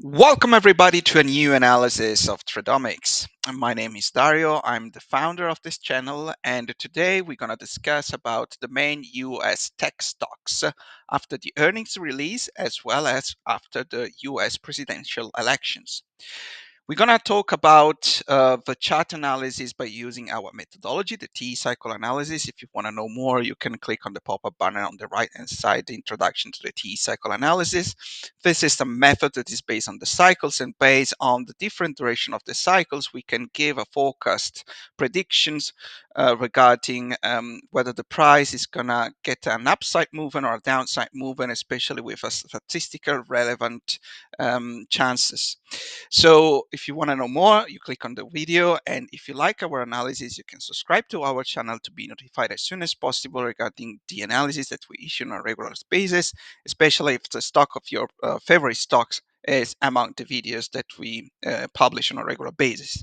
Welcome everybody to a new analysis of TRADOMICS. My name is Dario. I'm the founder of this channel, and today we're going to discuss about the main US tech stocks after the earnings release as well as after the US presidential elections. We're going to talk about the chart analysis by using our methodology, the T-cycle analysis. If you want to know more, you can click on the pop-up banner on the right-hand side, the introduction to the T-cycle analysis. This is a method that is based on the cycles, and based on the different duration of the cycles, we can give a forecast predictions regarding whether the price is going to get an upside movement or a downside movement, especially with a statistical relevant chances. So if you want to know more, you click on the video, and if you like our analysis, you can subscribe to our channel to be notified as soon as possible regarding the analysis that we issue on a regular basis, especially if the stock of your favorite stocks is among the videos that we publish on a regular basis.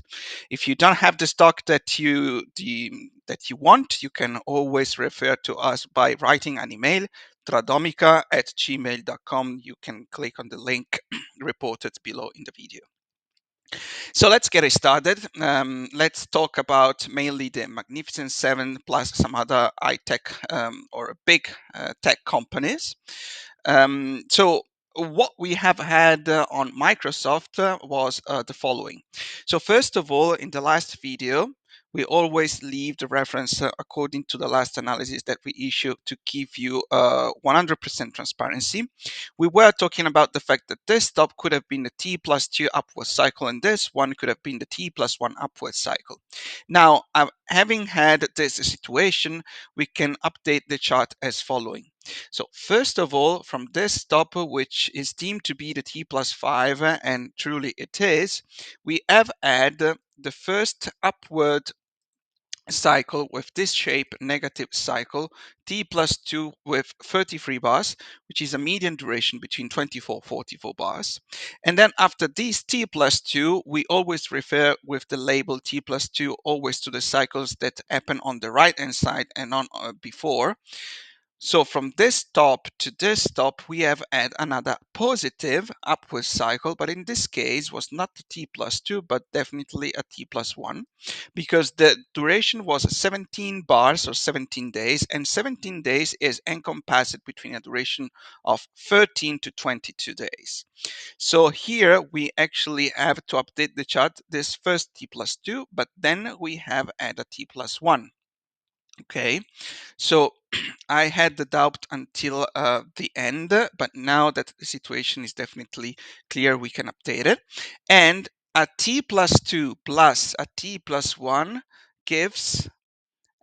If you don't have the stock that you want, you can always refer to us by writing an email, tradomica@gmail.com. You can click on the link reported below in the video. So let's get it started. Let's talk about mainly the Magnificent Seven plus some other high tech or big tech companies. So what we have had on Microsoft was the following. So first of all, in the last video, we always leave the reference according to the last analysis that we issue to give you 100% transparency. We were talking about the fact that this stop could have been the T plus 2 upward cycle, and this one could have been the T plus 1 upward cycle. Now, having had this situation, we can update the chart as following. So first of all, from this stop, which is deemed to be the T plus 5, and truly it is, we have had the first upward cycle with this shape, negative cycle, T plus 2 with 33 bars, which is a median duration between 44 bars. And then after this T plus 2, we always refer with the label T plus 2 always to the cycles that happen on the right hand side and not before. So from this top to this top, we have had another positive upward cycle, but in this case was not a T plus 2, but definitely a T plus 1, because the duration was 17 bars or 17 days, and 17 days is encompassed between a duration of 13 to 22 days. So here we actually have to update the chart, this first T plus 2, but then we have had a T plus 1. Okay, so I had the doubt until the end, but now that the situation is definitely clear, we can update it. And a T plus 2 plus a T plus 1 gives,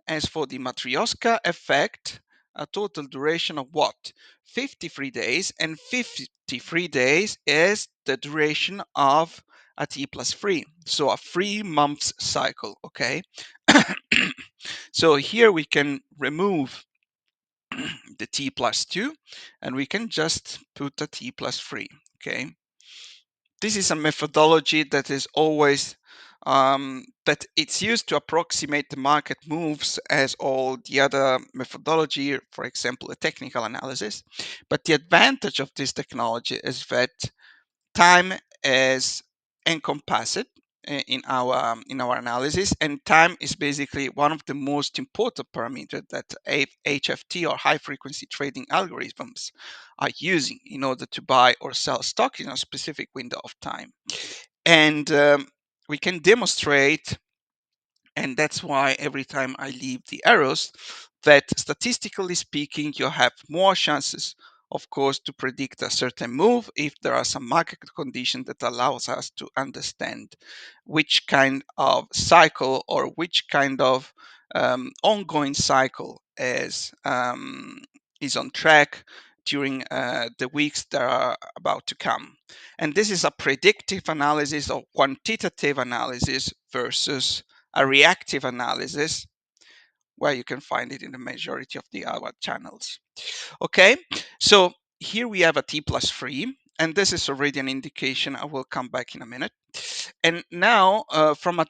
as for the Matryoshka effect, a total duration of what? 53 days, and 53 days is the duration of a T plus 3, so a 3 months cycle, okay? So here we can remove the T plus 2, and we can just put a T plus 3, okay? This is a methodology that is always that it's used to approximate the market moves as all the other methodology, for example, a technical analysis. But the advantage of this technology is that time is encompassed in our analysis, and time is basically one of the most important parameters that HFT or high frequency trading algorithms are using in order to buy or sell stock in a specific window of time. And we can demonstrate, and that's why every time I leave the arrows, that statistically speaking, you have more chances, of course, to predict a certain move if there are some market conditions that allows us to understand which kind of cycle or which kind of ongoing cycle is on track during the weeks that are about to come. And this is a predictive analysis or quantitative analysis versus a reactive analysis, where you can find it in the majority of the other channels. Okay, so here we have a T plus 3, and this is already an indication. I will come back in a minute. And now from a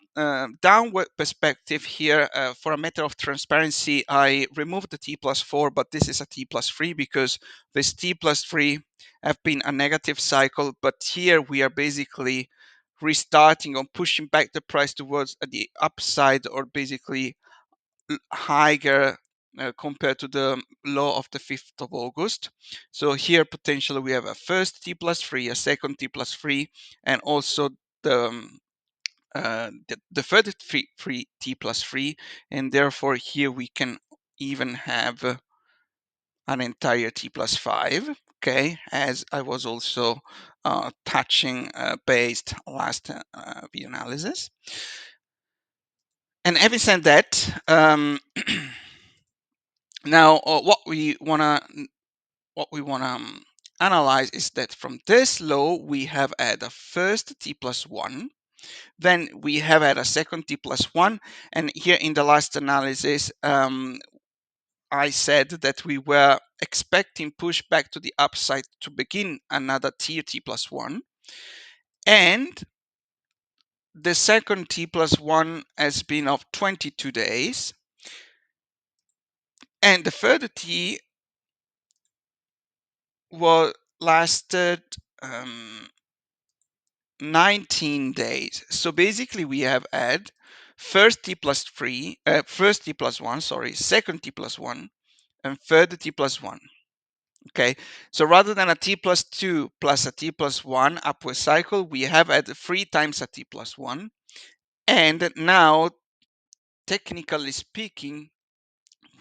downward perspective here, for a matter of transparency, I removed the T+4, but this is a T+3 because this T+3 have been a negative cycle, but here we are basically restarting or pushing back the price towards the upside, or basically higher compared to the low of the 5th of August. So here potentially we have a first T+3, a second T+3, and also the further three T+3, and therefore here we can even have an entire T+5. Okay, as I was also touching based last video analysis. And having said that, now what we wanna analyze is that from this low we have had a first T+1, then we have had a second T+1, and here in the last analysis I said that we were expecting pushback to the upside to begin another T+1, and the second T+1 has been of 22 days, and the third T was lasted 19 days. So basically we have had first T+1, sorry, second T+1, and third T+1. Okay, so rather than a T+2 plus a T+1 upward cycle, we have had 3 times a T+1, and now technically speaking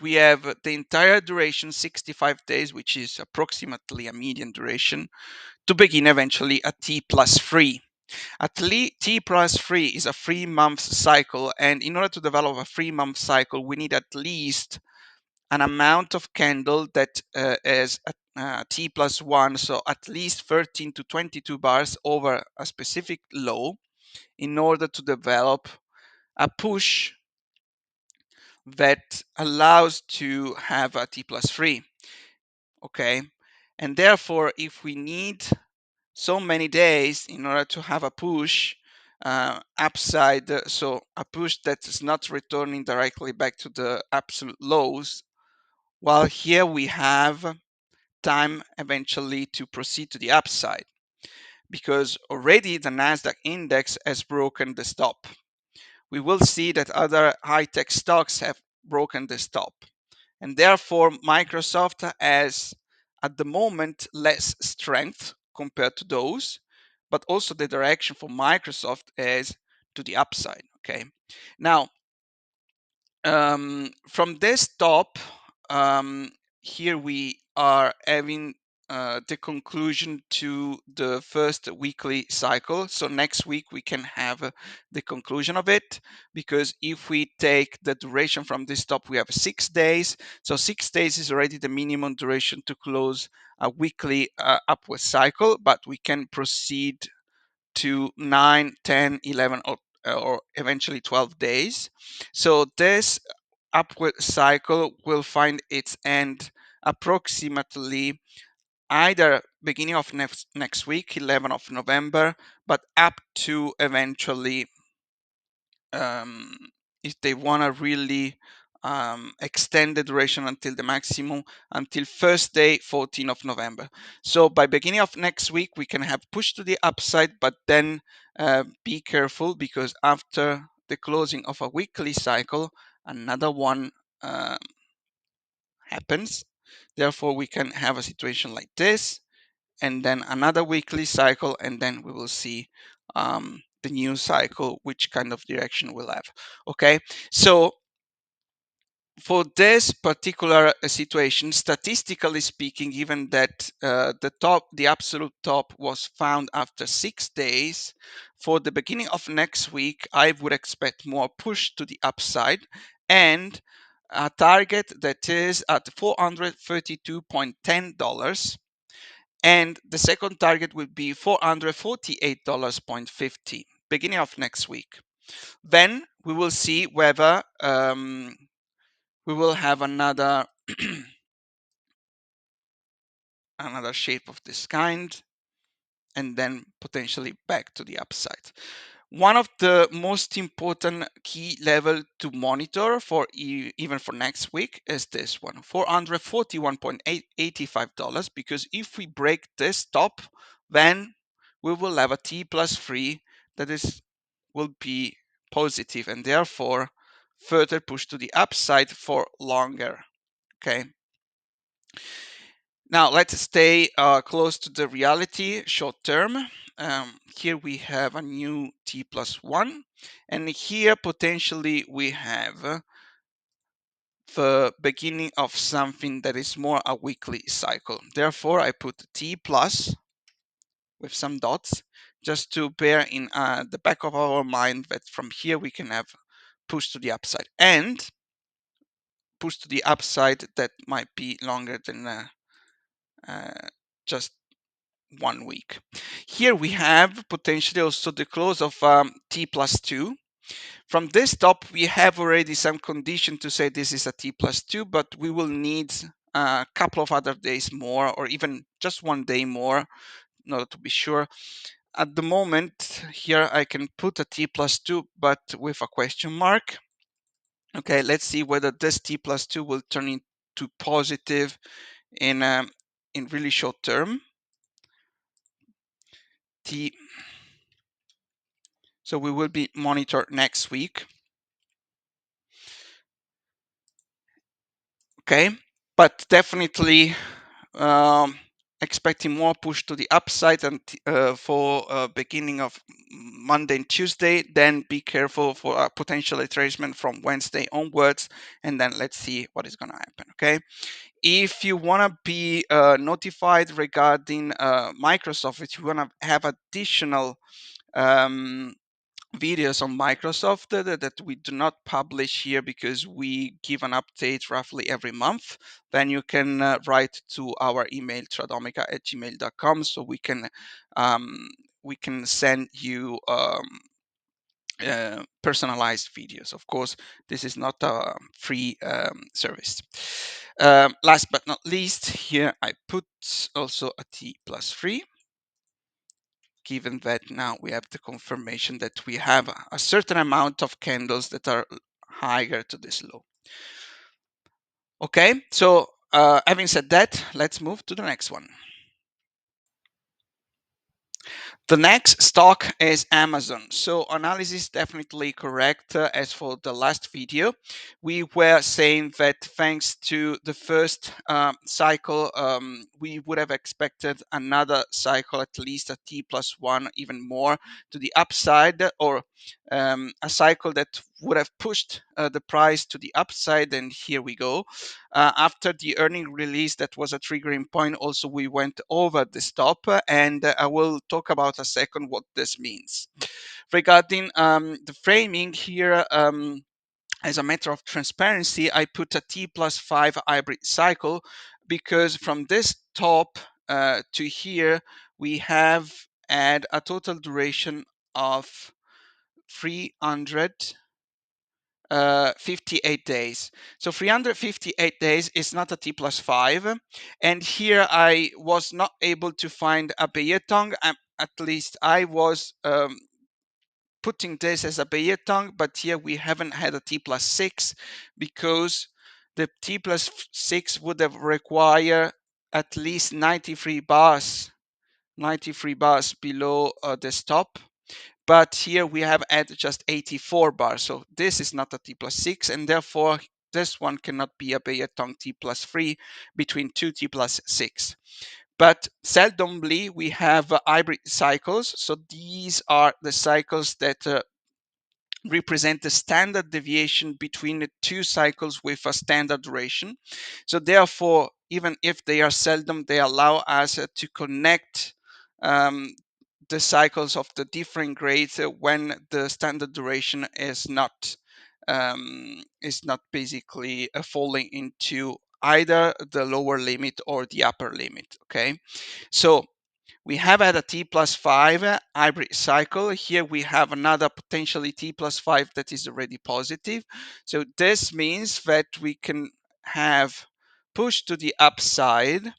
we have the entire duration, 65 days, which is approximately a median duration, to begin eventually a T+3. T+3 is a 3-month cycle, and in order to develop a 3-month cycle, we need at least an amount of candle that is T+1, so at least 13 to 22 bars over a specific low, in order to develop a push that allows to have a T+3. Okay, and therefore, if we need so many days in order to have a push upside, so a push that is not returning directly back to the absolute lows, while here we have time eventually to proceed to the upside, because already the Nasdaq index has broken the stop. We will see that other high-tech stocks have broken the stop, and therefore Microsoft has at the moment less strength compared to those, but also the direction for Microsoft is to the upside. Okay, now from this top, here we are having the conclusion to the first weekly cycle. So next week we can have the conclusion of it, because if we take the duration from this top, we have 6 days. So 6 days is already the minimum duration to close a weekly upward cycle, but we can proceed to 9, 10, 11, or eventually 12 days. So this upward cycle will find its end approximately either beginning of next week, 11th of November, but up to eventually, um, if they want to really extend the duration until the maximum, until first day 14th of November. So by beginning of next week we can have push to the upside, but then be careful, because after the closing of a weekly cycle another one uh, happens. Therefore we can have a situation like this, and then another weekly cycle, and then we will see the new cycle, which kind of direction we'll have. Okay, so for this particular situation, statistically speaking, given that the absolute top was found after 6 days, for the beginning of next week, I would expect more push to the upside, and a target that is at $432.10, and the second target would be $448.50 beginning of next week. Then we will see whether we will have another another shape of this kind. and then potentially back to the upside. One of the most important key level to monitor for even for next week is this one, $441.85, because if we break this top, then we will have a T plus 3 that is will be positive and therefore further push to the upside for longer. Okay. Now let's stay close to the reality short term. Here we have a new T plus 1, and here potentially we have the beginning of something that is more a weekly cycle. Therefore, I put T plus with some dots just to bear in the back of our mind that from here we can have push to the upside, and push to the upside that might be longer than just 1 week. Here we have potentially also the close of T plus 2. From this top, we have already some condition to say this is a T plus 2, but we will need a couple of other days more, or even just 1 day more in order to be sure. At the moment, here I can put a T plus 2, but with a question mark. Okay, let's see whether this T plus 2 will turn into positive in really short term. So we will be monitored next week. Okay, but definitely expecting more push to the upside and for beginning of Monday and Tuesday. Then be careful for a potential retracement from Wednesday onwards, and then let's see what is going to happen. Okay, if you want to be notified regarding Microsoft, if you want to have additional videos on Microsoft that we do not publish here because we give an update roughly every month, then you can write to our email tradomica@gmail.com, so we can send you personalized videos. Of course, this is not a free service. Last but not least, here I put also a T plus 3, given that now we have the confirmation that we have a certain amount of candles that are higher to this low. Okay, so having said that, let's move to the next one. The next stock is Amazon. So analysis definitely correct. As for the last video, we were saying that thanks to the first cycle, we would have expected another cycle, at least a T plus 1, even more to the upside, or a cycle that would have pushed the price to the upside. And here we go. After the earning release, that was a triggering point. Also, we went over the stop, and I will talk about a second what this means. Regarding the framing here, as a matter of transparency, I put a T plus 5 hybrid cycle because from this top to here, we have had a total duration of 358 days. So 358 days is not a T plus 5. And here I was not able to find a Beyetung. At least I was putting this as a Beyetung, but here we haven't had a T plus 6 because the T plus 6 would have required at least 93 bars below the stop. But here we have had just 84 bars. So this is not a T plus 6, and therefore this one cannot be a Beyetung T plus 3 between two T plus 6. But seldomly we have hybrid cycles. So these are the cycles that represent the standard deviation between the two cycles with a standard duration. So therefore, even if they are seldom, they allow us to connect the cycles of the different grades when the standard duration is not basically falling into either the lower limit or the upper limit. Okay, so we have had a T plus 5 hybrid cycle. Here we have another potentially T plus 5 that is already positive. So this means that we can have push to the upside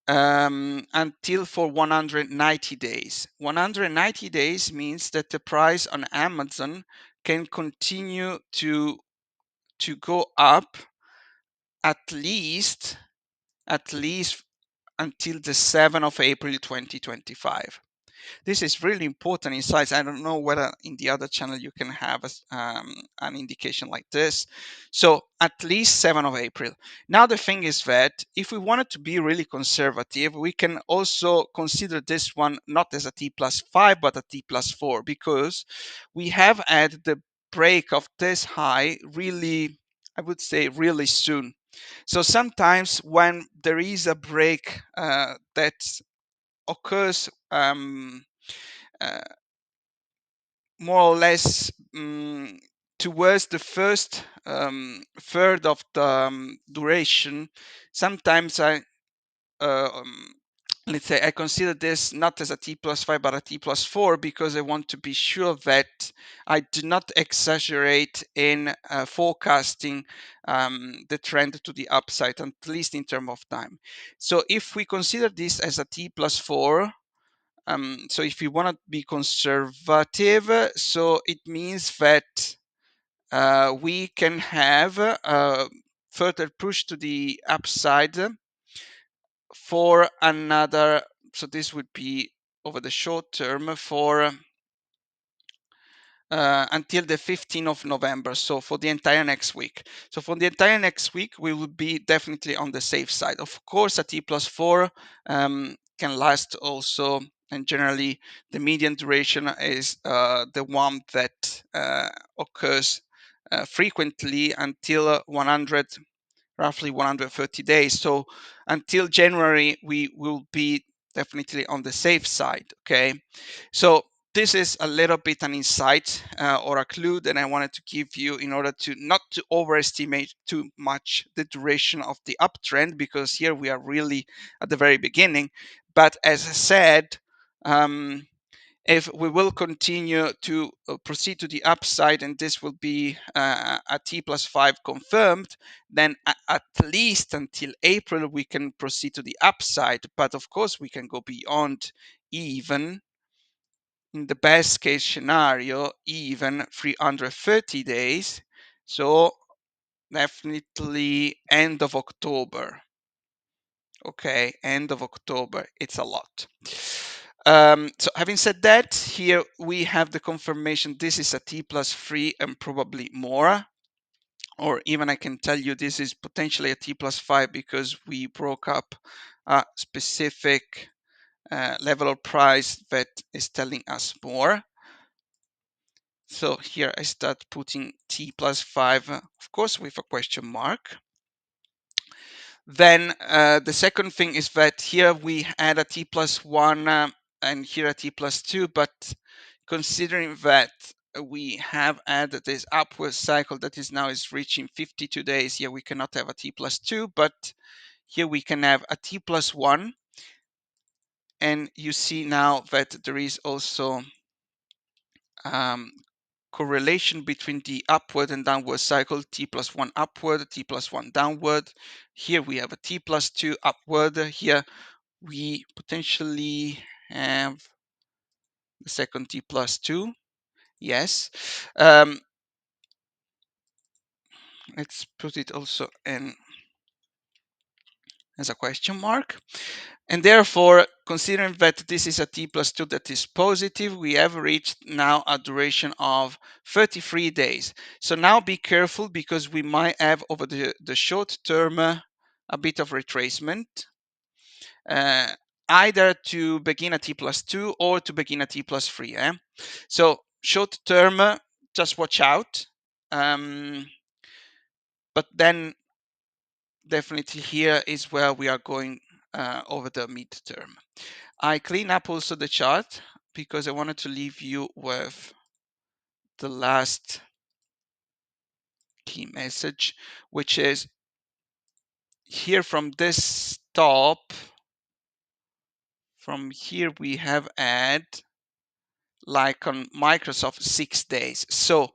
until for 190 days. 190 days means that the price on Amazon can continue to go up at least until the 7th of April 2025. This is really important insights. I don't know whether in the other channel you can have an indication like this. So at least 7th of April. Now the thing is that if we wanted to be really conservative, we can also consider this one not as a T+5 but a T+4, because we have had the break of this high really, I would say, really soon. So sometimes when there is a break that occurs uh, more or less towards the first third of the duration, sometimes uh, um, let's say I consider this not as a T+5 but a T+4, because I want to be sure that I do not exaggerate in forecasting the trend to the upside, at least in terms of time. So if we consider this as a T+4, so if you want to be conservative, so it means that we can have further push to the upside for another. So this would be over the short term for until the 15th of November. So for the entire next week. So for the entire next week, we will be definitely on the safe side. Of course, a T+4 can last also, and generally the median duration is the one that occurs frequently until 100, roughly 130 days. So until January, we will be definitely on the safe side. Okay, so this is a little bit an insight or a clue that I wanted to give you in order to not to overestimate too much the duration of the uptrend, because here we are really at the very beginning. But as I said, if we will continue to proceed to the upside, and this will be a T+5 confirmed, then at least until April we can proceed to the upside. But of course we can go beyond, even in the best case scenario, even 330 days. So definitely end of October. Okay, end of October, it's a lot. So having said that, here we have the confirmation this is a T+3 and probably more, or even I can tell you this is potentially a T+5, because we broke up a specific level of price that is telling us more. So here I start putting T+5, of course, with a question mark. Then the second thing is that here we add a T+1 and here a T+2, but considering that we have added this upward cycle that is now reaching 52 days, here we cannot have a T+2, but here we can have a T+1. And you see now that there is also correlation between the upward and downward cycle, T+1 upward, T+1 downward. Here we have a T+2 upward. Here we potentially have the second T+2. Yes. Let's put it also in as a question mark. And therefore, considering that this is a T+2 that is positive, we have reached now a duration of 33 days. So now be careful, because we might have over the short term a bit of retracement, either to begin a T+2 or to begin a T+3. So short term, just watch out. But then definitely here is where we are going over the midterm. I clean up also the chart because I wanted to leave you with the last key message, which is here from this top, from here we have had, like on Microsoft, 6 days. So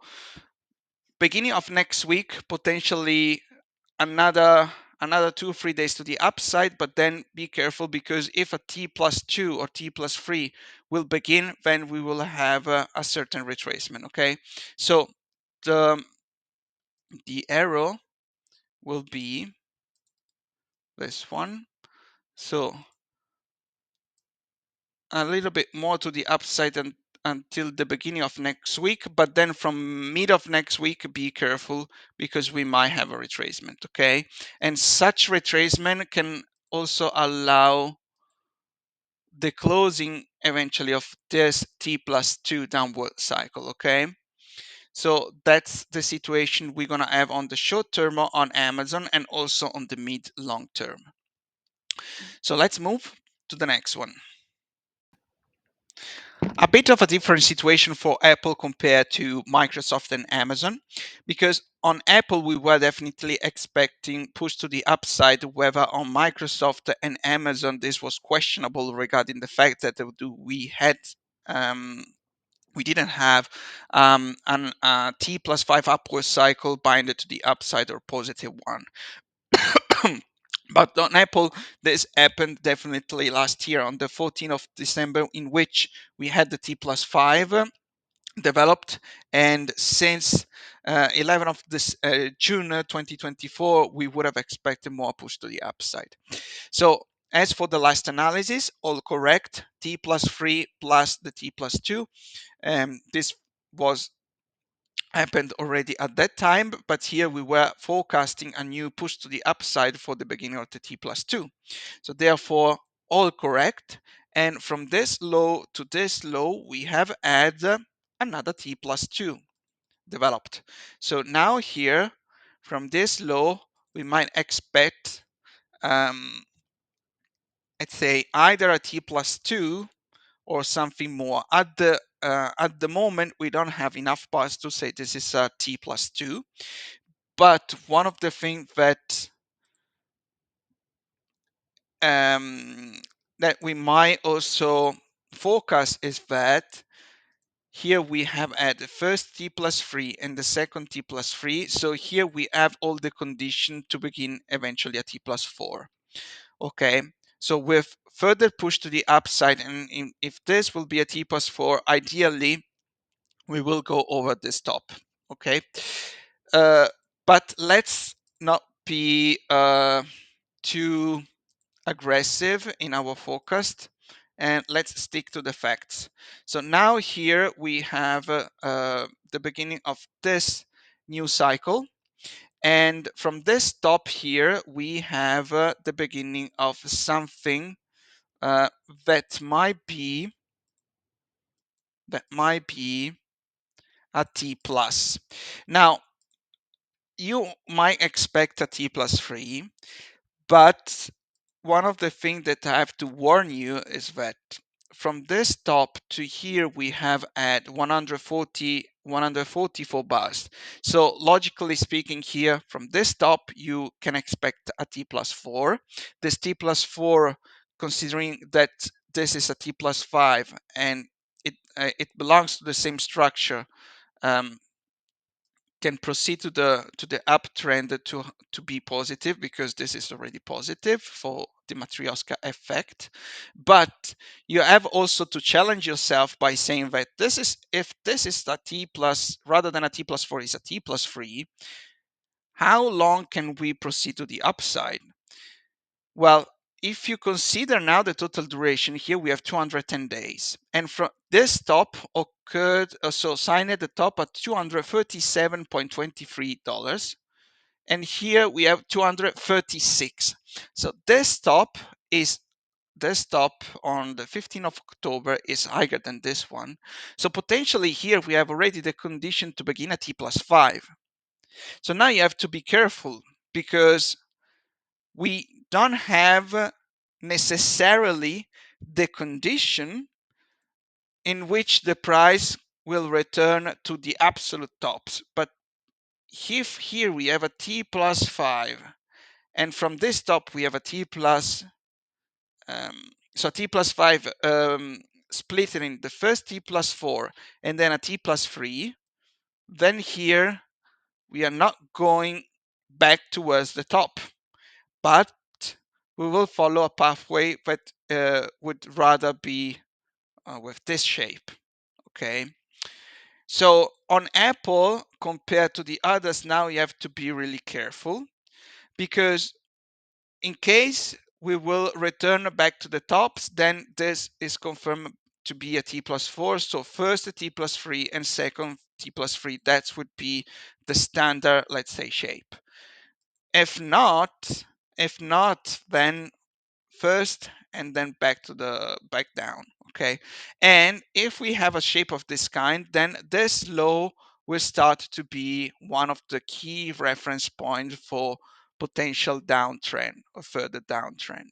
beginning of next week, potentially another another 2 or 3 days to the upside, but then be careful, because if a T plus 2 or T plus 3 will begin, then we will have a certain retracement. Okay, so the arrow will be this one. So a little bit more to the upside until the beginning of next week, but then from mid of next week, be careful, because we might have a retracement. Okay, and such retracement can also allow the closing eventually of this T plus 2 downward cycle. Okay, so that's the situation we're gonna have on the short term on Amazon, and also on the mid long term. So let's move to the next one. A bit of a different situation for Apple compared to Microsoft and Amazon, because on Apple we were definitely expecting push to the upside, whether on Microsoft and Amazon this was questionable, regarding the fact that um, we didn't have an T plus 5 upward cycle binded to the upside or positive one. But on Apple, this happened definitely last year on the 14th of December, in which we had the T plus 5 developed, and since 11th of this June 2024, we would have expected more push to the upside. So as for the last analysis, all correct. T plus 3 plus the T plus 2. This was happened already at that time, but here we were forecasting a new push to the upside for the beginning of the T plus 2. So therefore, all correct. And from this low to this low, we have had another T plus 2 developed. So now here, from this low, we might expect, let's say, either a T plus 2 or something more. At the moment, we don't have enough bars to say this is a T plus 2. But one of the things that we might also focus is that here we have at the first T plus 3 and the second T plus 3. So here we have all the condition to begin eventually a T plus 4. Okay, so with further push to the upside, and if this will be a T plus 4, ideally we will go over this top. Okay, but let's not be too aggressive in our forecast, and let's stick to the facts. So now here we have the beginning of this new cycle, and from this top here we have the beginning of something that might be a T plus. Now you might expect a T plus 3, but one of the things that I have to warn you is that from this top to here we have at 144 bars. So logically speaking, here from this top you can expect a T plus 4. This T plus 4, considering that this is a T plus 5 and it belongs to the same structure, um, can proceed to the uptrend to be positive, because this is already positive for the Matryoshka effect. But you have also to challenge yourself by saying that if this is a T plus, rather than a T plus 4 is a T plus 3, how long can we proceed to the upside? Well, if you consider now the total duration, here we have 210 days. And from this top occurred, so signed at the top at $237.23. And here we have 236. So this top on the 15th of October is higher than this one. So potentially here we have already the condition to begin at T plus 5. So now you have to be careful, because we don't have necessarily the condition in which the price will return to the absolute tops. But if here we have a T plus 5, and from this top we have a T plus, so T plus 5 split in the first T plus 4 and then a T plus 3, then here we are not going back towards the top. but we will follow a pathway that would rather be with this shape. Okay, so on Apple compared to the others, now you have to be really careful, because in case we will return back to the tops, then this is confirmed to be a T+4. So first a T+3 and second T+3, that would be the standard, let's say, shape. If not, then first and then back down. Okay, and if we have a shape of this kind, then this low will start to be one of the key reference points for potential downtrend or further downtrend.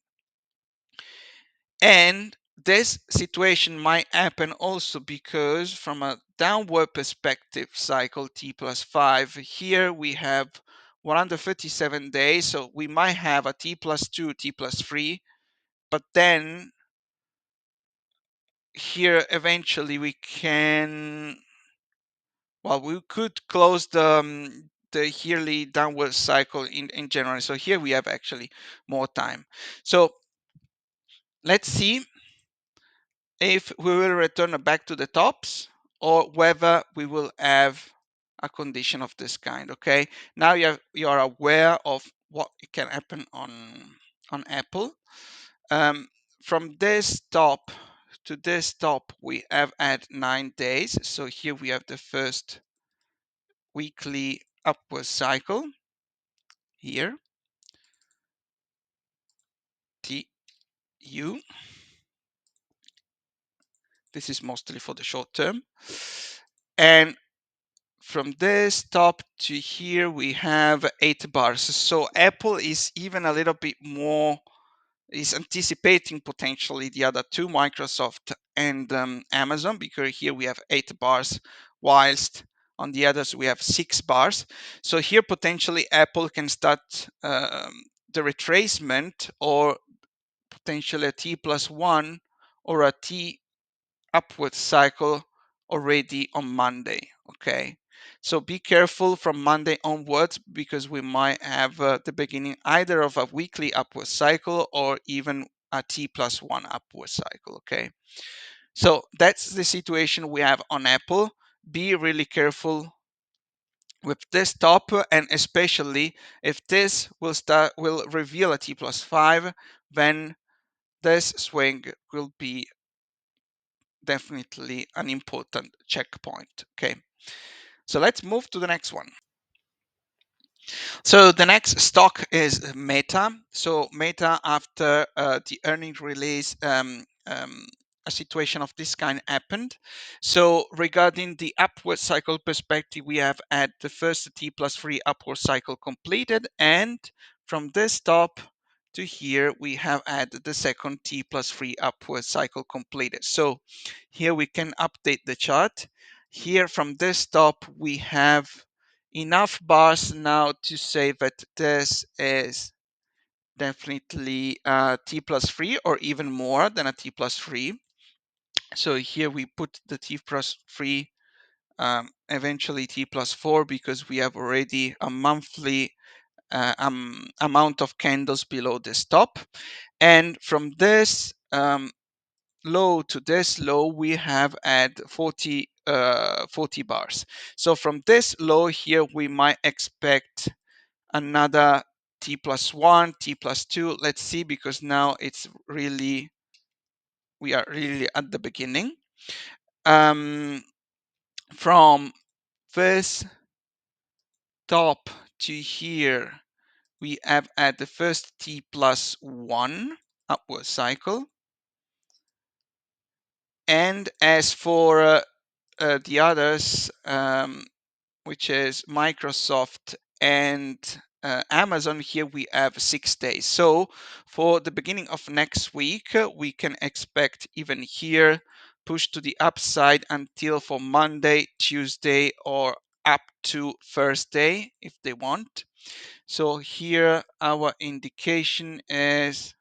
And this situation might happen also because from a downward perspective cycle T+5, here we have 137 days, so we might have a T+2, T+3, but then here eventually we can, well, we could close the yearly downward cycle in January. So here we have actually more time. So let's see if we will return back to the tops or whether we will have a condition of this kind. Okay, now you are aware of what can happen on Apple. From this top to this top, we have had 9 days. So here we have the first weekly upward cycle here, TU. This is mostly for the short term. And from this top to here, we have 8 bars. So Apple is even a little bit more, is anticipating potentially the other two, Microsoft and Amazon, because here we have 8 bars, whilst on the others we have 6 bars. So here potentially Apple can start the retracement, or potentially a T+1 or a T upward cycle already on Monday. Okay, so be careful from Monday onwards, because we might have the beginning either of a weekly upward cycle or even a T+1 upward cycle. Okay, so that's the situation we have on Apple. Be really careful with this top, and especially if this will reveal a T+5, then this swing will be definitely an important checkpoint. Okay, so let's move to the next one. So the next stock is Meta. So Meta, after the earnings release, a situation of this kind happened. So regarding the upward cycle perspective, we have had the first T+3 upward cycle completed, and from this top to here, we have had the second T+3 upward cycle completed. So here we can update the chart. Here from this top, we have enough bars now to say that this is definitely T+3 or even more than a T+3. So here we put the T+3, eventually T+4, because we have already a monthly amount of candles below this top. And from this low to this low, we have had 40 bars. So from this low here, we might expect another T+1, T+2. Let's see, because now we are really at the beginning. From this top to here, we have had the first T+1 upward cycle. And as for the others, which is Microsoft and Amazon, here we have 6 days. So for the beginning of next week, we can expect even here push to the upside until for Monday, Tuesday, or up to Thursday if they want. So here our indication is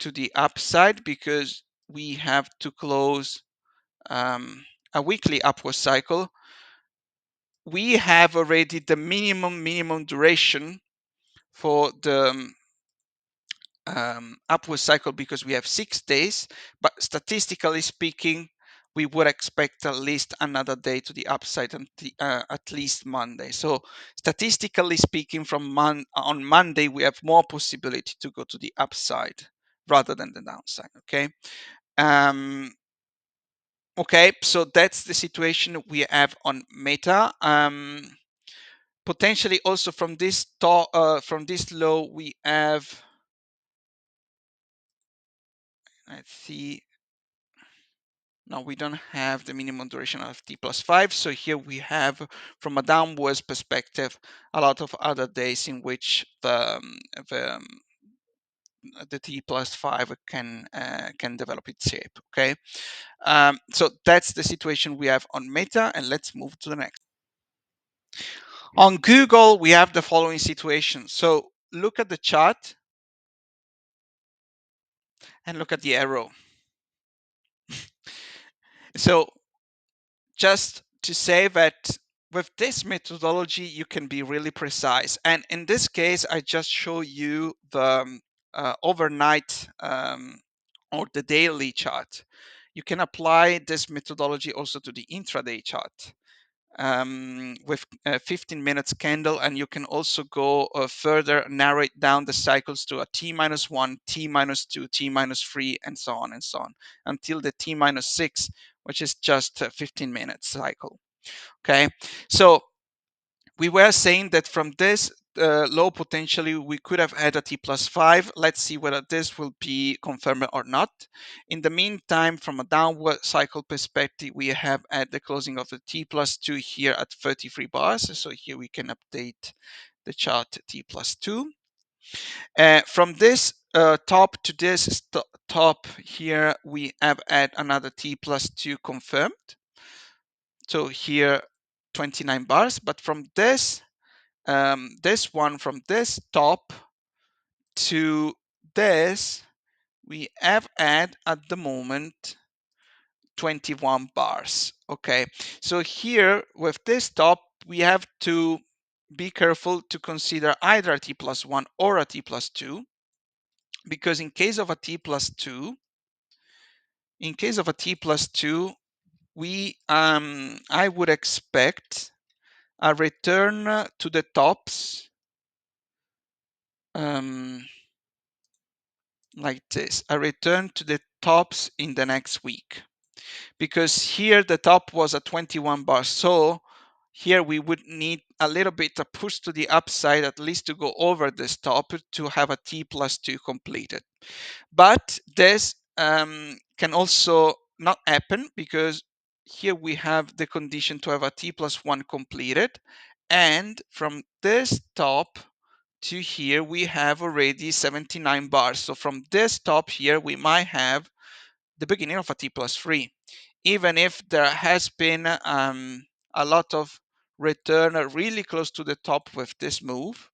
to the upside, because we have to close a weekly upward cycle. We have already the minimum duration for the upward cycle because we have 6 days, but statistically speaking, we would expect at least another day to the upside and at least Monday. So statistically speaking, on Monday, we have more possibility to go to the upside rather than the downside. Okay. Okay, so that's the situation we have on Meta. Potentially also from this low, we have, let's see. No, we don't have the minimum duration of T+5. So here we have, from a downwards perspective, a lot of other days in which the T+5 can develop its shape. Okay, so that's the situation we have on Meta, and let's move to the next. On Google, we have the following situation. So look at the chart and look at the arrow. So just to say that with this methodology, you can be really precise. And in this case, I just show you the overnight or the daily chart. You can apply this methodology also to the intraday chart with 15 minutes candle, and you can also go further, narrow it down the cycles to a T-1, T-2, T-3, and so on until the T-6, which is just a 15 minutes cycle. Okay, so we were saying that from this low, potentially we could have had a T+5. Let's see whether this will be confirmed or not. In the meantime, from a downward cycle perspective, we have at the closing of the T+2 here at 33 bars. So here we can update the chart T+2. From this top to this top here, we have had another T+2 confirmed. So here 29 bars, but from this one, from this top to this, we have had at the moment 21 bars. Okay, so here with this top, we have to be careful to consider either a T+1 or a T+2, because in case of a T+2, we I would expect a return to the tops like this, a return to the tops in the next week, because here the top was a 21 bar. So here we would need a little bit of push to the upside, at least to go over this top to have a T+2 completed. But this can also not happen, because here we have the condition to have a T+1 completed, and from this top to here we have already 79 bars. So from this top here we might have the beginning of a T+3, even if there has been a lot of return really close to the top with this move.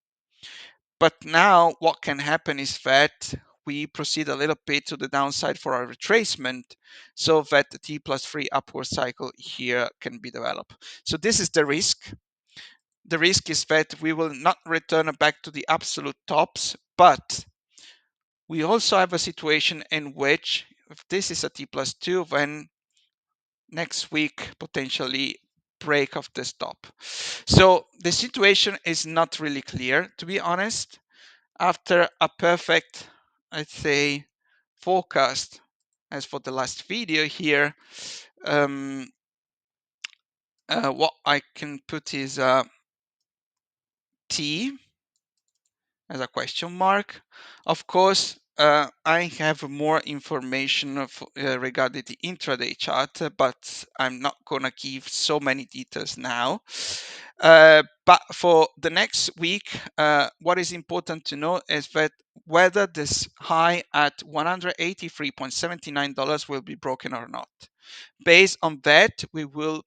But now what can happen is that we proceed a little bit to the downside for a retracement, so that the T+3 upward cycle here can be developed. So this is the risk. The risk is that we will not return back to the absolute tops, but we also have a situation in which, if this is a T+2, then next week potentially break of this top. So the situation is not really clear, to be honest. After a perfect, I'd say, forecast, as for the last video here, what I can put is T as a question mark. Of course, I have more information regarding the intraday chart, but I'm not gonna give so many details now. But for the next week, what is important to know is that whether this high at $183.79 will be broken or not. Based on that, we will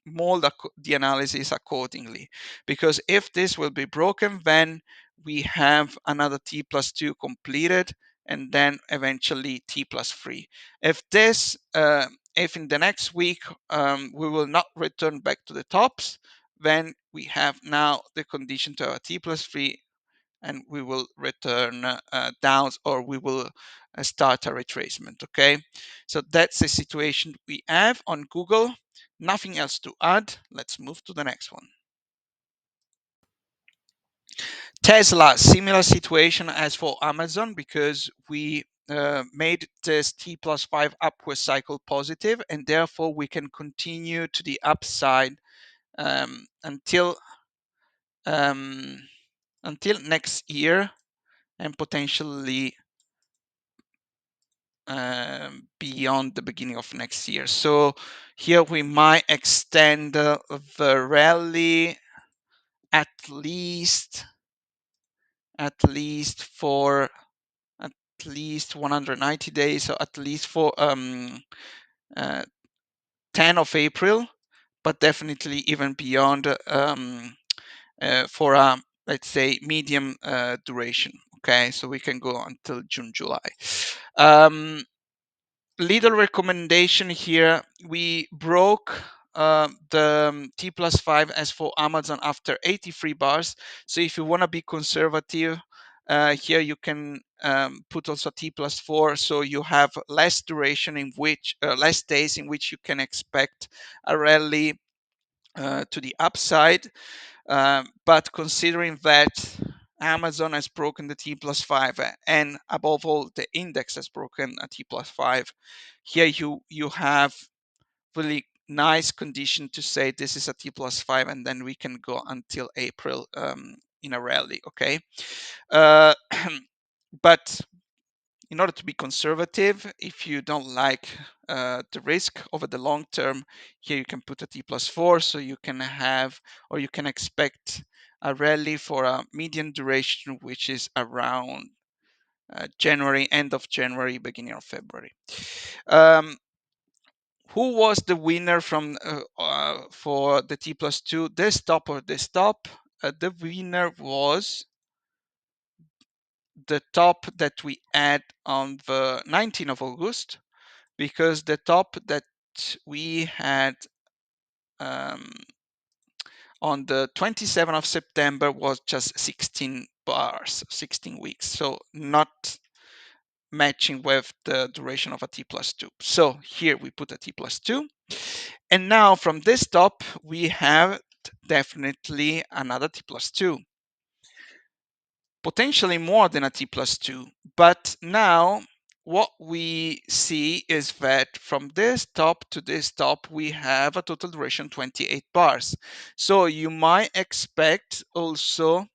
mold the analysis accordingly, because if this will be broken, then we have another T+2 completed, and then eventually T+3. If in the next week we will not return back to the tops, then we have now the condition to have a T+3 and we will return downs, or we will start a retracement. Okay, so that's the situation we have on Google. Nothing else to add. Let's move to the next one. Tesla, similar situation as for Amazon, because we made this T plus 5 upward cycle positive, and therefore we can continue to the upside until next year, and potentially beyond the beginning of next year. So here we might extend the rally at least for at least 190 days, so at least for 10 of April, but definitely even beyond for a, let's say, medium duration. Okay, so we can go until June, July. Little recommendation here: we broke the T plus 5 as for Amazon after 83 bars. So if you want to be conservative, here you can put also T plus 4, so you have less duration in which less days in which you can expect a rally to the upside. But considering that Amazon has broken the T plus 5, and above all the index has broken a T plus 5, here you have really nice condition to say this is a T plus 5, and then we can go until April in a rally. Okay, but in order to be conservative, if you don't like the risk over the long term, here you can put a T plus 4, so you can have, or you can expect a rally for a median duration, which is around January, end of January, beginning of February. Who was the winner from for the T plus 2? This top or this top? The winner was the top that we had on the 19th of August, because the top that we had on the 27th of September was just 16 bars, 16 weeks, so not matching with the duration of a T plus 2. So here we put a T plus 2, and now from this top we have definitely another T plus 2, potentially more than a T plus 2. But now what we see is that from this top to this top, we have a total duration 28 bars. So you might expect also,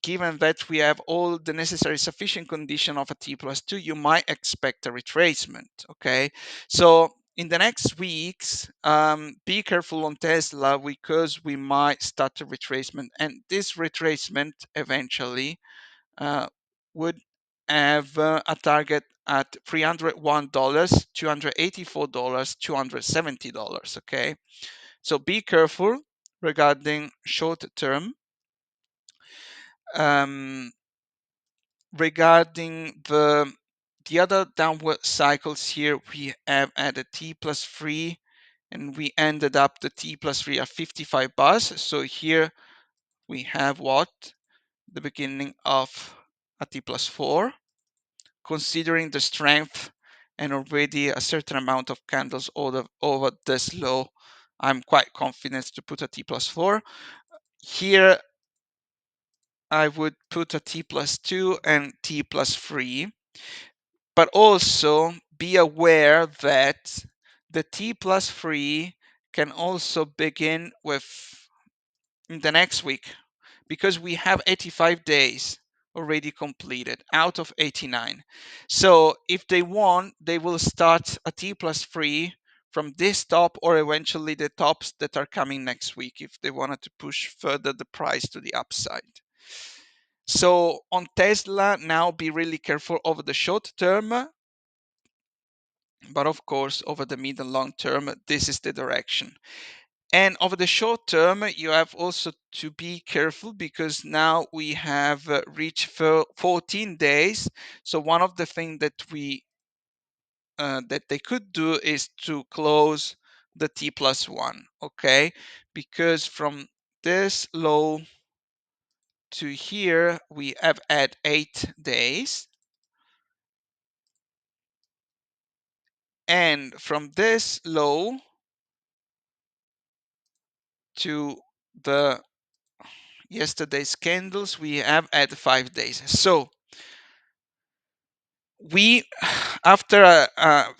given that we have all the necessary sufficient condition of a T plus 2, you might expect a retracement. Okay, so in the next weeks, be careful on Tesla, because we might start a retracement, and this retracement eventually would have a target at $301, $284, $270. Okay, so be careful regarding short term. Regarding the other downward cycles, here we have added T plus 3, and we ended up the T plus 3 at 55 bars. So here we have what? The beginning of a T plus 4. Considering the strength and already a certain amount of candles over this low, I'm quite confident to put a T plus 4. Here I would put a T plus 2 and T plus 3, but also be aware that the T plus 3 can also begin with in the next week, because we have 85 days already completed out of 89. So if they want, they will start a T plus 3 from this top, or eventually the tops that are coming next week, if they wanted to push further the price to the upside. So on Tesla, now be really careful over the short term, but of course over the mid and long term, this is the direction. And over the short term, you have also to be careful, because now we have reached 14 days. So one of the things that that they could do is to close the T plus 1. Okay, because from this low to here, we have had 8 days. And from this low to the yesterday's candles, we have had 5 days. So we, after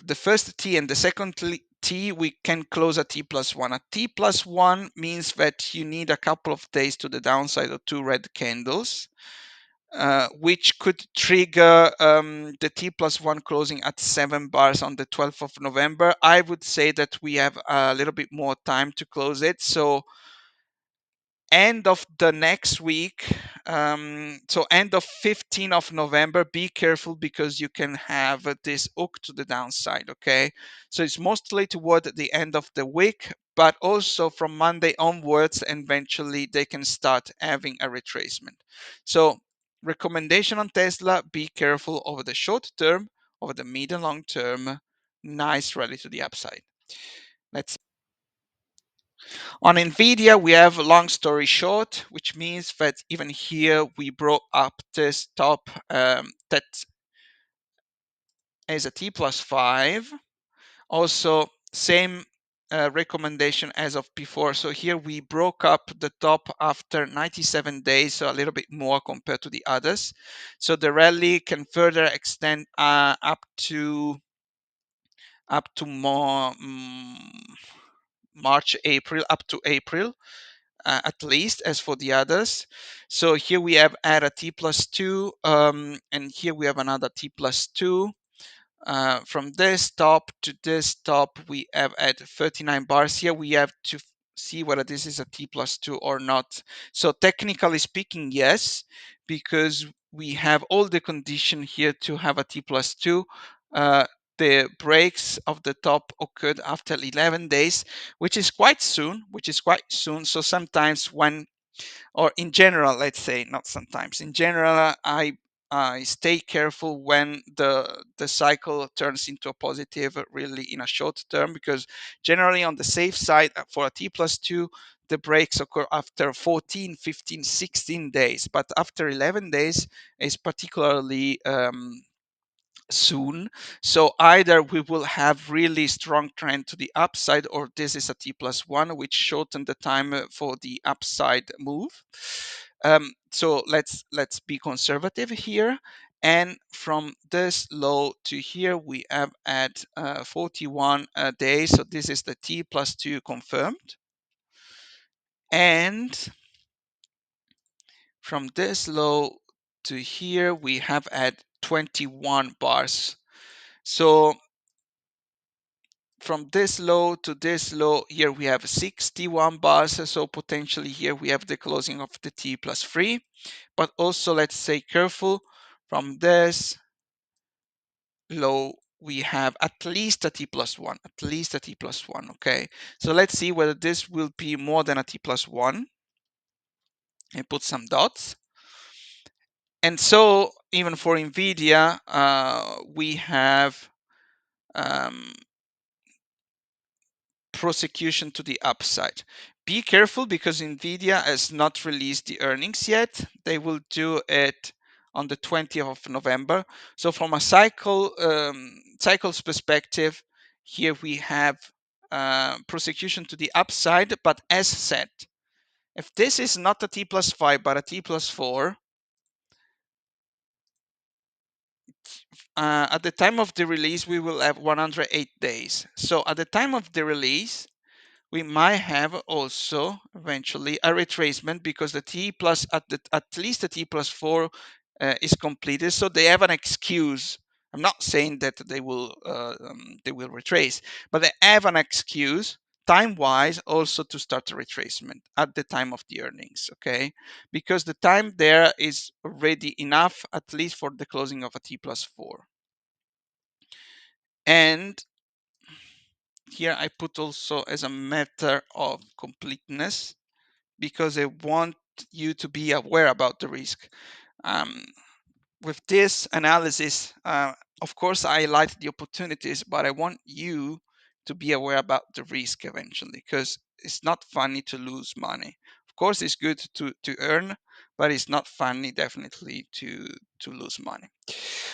the first T and the second T, we can close a T plus one. A T plus one means that you need a couple of days to the downside of 2 red candles, which could trigger the T plus one closing at 7 bars on the 12th of November. I would say that we have a little bit more time to close it. So end of the next week, so end of 15th of November, be careful because you can have this hook to the downside. Okay, so it's mostly toward the end of the week, but also from Monday onwards, and eventually they can start having a retracement. So recommendation on Tesla: be careful over the short term, over the mid and long term. Nice rally to the upside. Let's On Nvidia, we have long story short, which means that even here we broke up this top that is a T plus 5. Also, same recommendation as of before. So here we broke up the top after 97 days, so a little bit more compared to the others. So the rally can further extend up to more March, April, up to April. At least as for the others. So here we have add a T plus 2, and here we have another T plus 2. From this top to this top, we have at 39 bars. Here we have to see whether this is a T plus 2 or not. So technically speaking, yes, because we have all the condition here to have a T plus 2. The breaks of the top occurred after 11 days, which is quite soon. So sometimes when, or in general, let's say, not sometimes, in general, I stay careful when the cycle turns into a positive really in a short term, because generally on the safe side for a T plus 2, the breaks occur after 14, 15, 16 days, but after 11 days is particularly soon. So either we will have really strong trend to the upside, or this is a T plus 1, which shorten the time for the upside move. So let's be conservative here. And from this low to here, we have at 41 days. So this is the T plus 2 confirmed. And from this low to here, we have at 21 bars. So from this low to this low, here we have 61 bars. So potentially here we have the closing of the T plus 3. But also let's say careful, from this low we have at least a T plus 1, at least a T plus 1. Okay, so let's see whether this will be more than a T plus 1 and put some dots. And so even for Nvidia, we have prosecution to the upside. Be careful because Nvidia has not released the earnings yet. They will do it on the 20th of November. So from a cycles perspective, here we have prosecution to the upside. But as said, if this is not a T plus 5 but a T plus 4, at the time of the release we will have 108 days. So at the time of the release, we might have also eventually a retracement because the T plus at least the T plus 4 is completed, so they have an excuse. I'm not saying that they will retrace, but they have an excuse time-wise also to start a retracement at the time of the earnings. Okay, because the time there is already enough at least for the closing of a T plus 4. And here I put also as a matter of completeness, because I want you to be aware about the risk. Um, with this analysis, of course, I highlight the opportunities, but I want you to be aware about the risk eventually, because it's not funny to lose money. Of course, it's good to earn, but it's not funny definitely to lose money.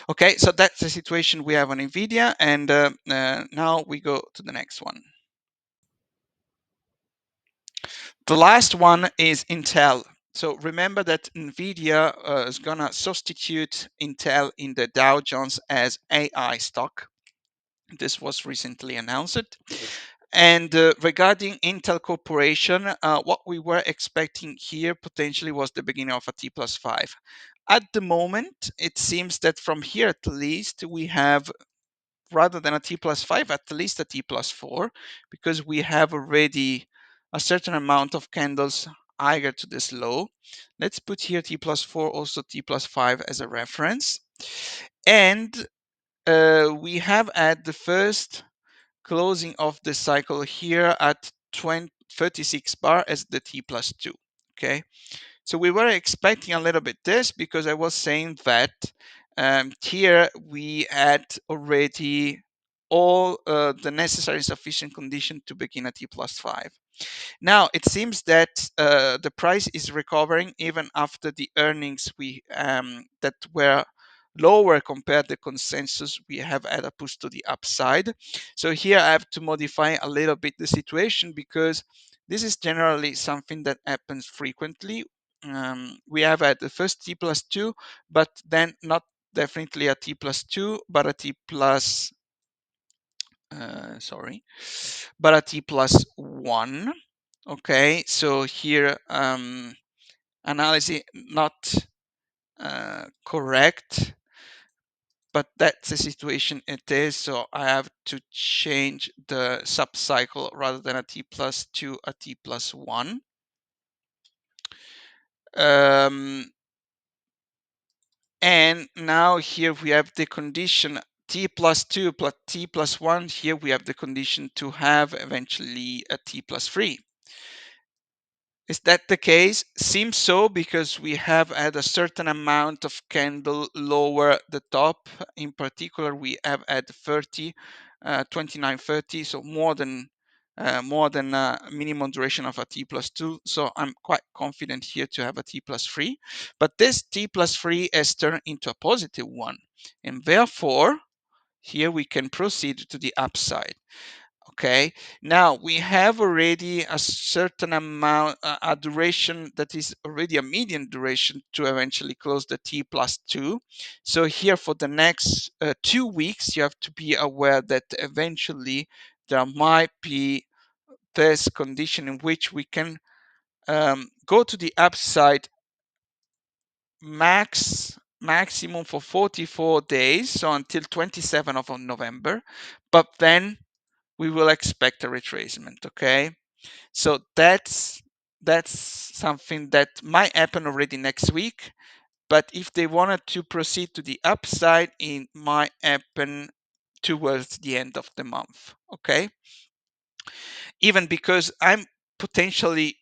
Okay, so that's the situation we have on Nvidia, and now we go to the next one. The last one is Intel. So remember that Nvidia is gonna substitute Intel in the Dow Jones as AI stock. This was recently announced. And regarding Intel Corporation, what we were expecting here potentially was the beginning of a T+5. At the moment, it seems that from here at least we have, rather than a T+5, at least a T+4, because we have already a certain amount of candles higher to this low. Let's put here T+4, also T+5 as a reference. And we have had the first closing of the cycle here at 36 bar as the T+2. Okay, so we were expecting a little bit this, because I was saying that here we had already all the necessary sufficient condition to begin a T+5. Now it seems that the price is recovering even after the earnings we that were lower compared to the consensus. We have had a push to the upside. So here I have to modify a little bit the situation, because this is generally something that happens frequently. We have had the first T+2, but then not definitely a T+2, but a T plus sorry, but a T+1. Okay, so here analysis not correct, but that's the situation it is. So I have to change the sub-cycle, rather than a T+2, a T+1. And now here we have the condition T+2 plus T+1. Here we have the condition to have eventually a T+3. Is that the case? Seems so, because we have had a certain amount of candle lower the top. In particular, we have had 30, 29, 30, so more than minimum duration of a T+2. So I'm quite confident here to have a T+3. But this T+3 has turned into a positive one, and therefore here we can proceed to the upside. Okay, now we have already a certain amount, a duration that is already a median duration to eventually close the T+2. So here for the next 2 weeks, you have to be aware that eventually there might be this condition in which we can go to the upside maximum for 44 days, so until 27th of November, but then we will expect a retracement. Okay, so that's something that might happen already next week, but if they wanted to proceed to the upside, it might happen towards the end of the month. Okay, even because I'm potentially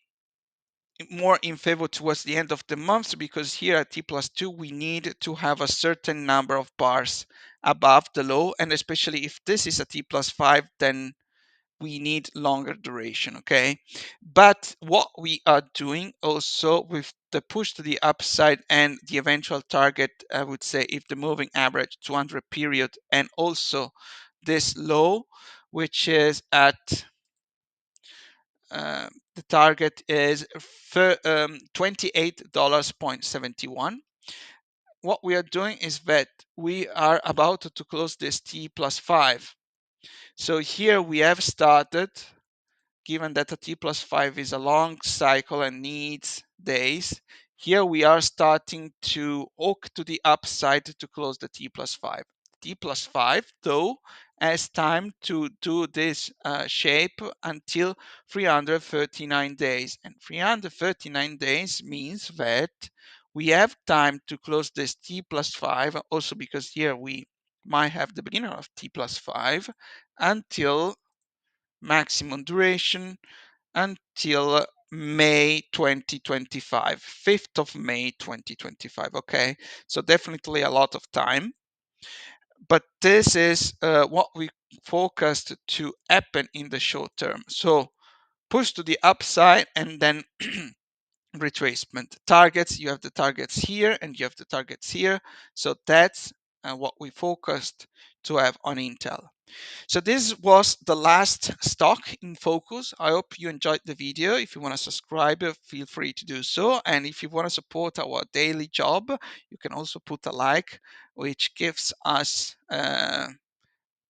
more in favor towards the end of the month, because here at T+2 we need to have a certain number of bars above the low, and especially if this is a T+5, then we need longer duration. Okay, but what we are doing also with the push to the upside and the eventual target, I would say, if the moving average 200 period, and also this low, which is at the target is $28.71. What we are doing is that we are about to close this T+5. So here we have started, given that a T+5 is a long cycle and needs days. Here we are starting to hook to the upside to close the T+5. T+5, though, has time to do this shape until 339 days. And 339 days means that we have time to close this T+5, also because here we might have the beginning of T+5, until maximum duration, until May 2025, 5th of May 2025. Okay, so definitely a lot of time, but this is what we forecast to happen in the short term. So push to the upside, and then retracement targets. You have the targets here and you have the targets here. So that's what we focused to have on Intel. So this was the last stock in focus. I hope you enjoyed the video. If you want to subscribe, feel free to do so. And if you want to support our daily job, you can also put a like, which gives us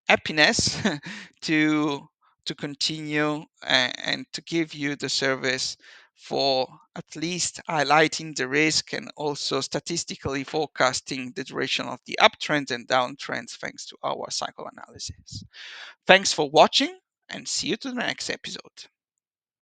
happiness to continue and to give you the service for at least highlighting the risk and also statistically forecasting the duration of the uptrends and downtrends thanks to our cycle analysis. Thanks for watching and see you to the next episode.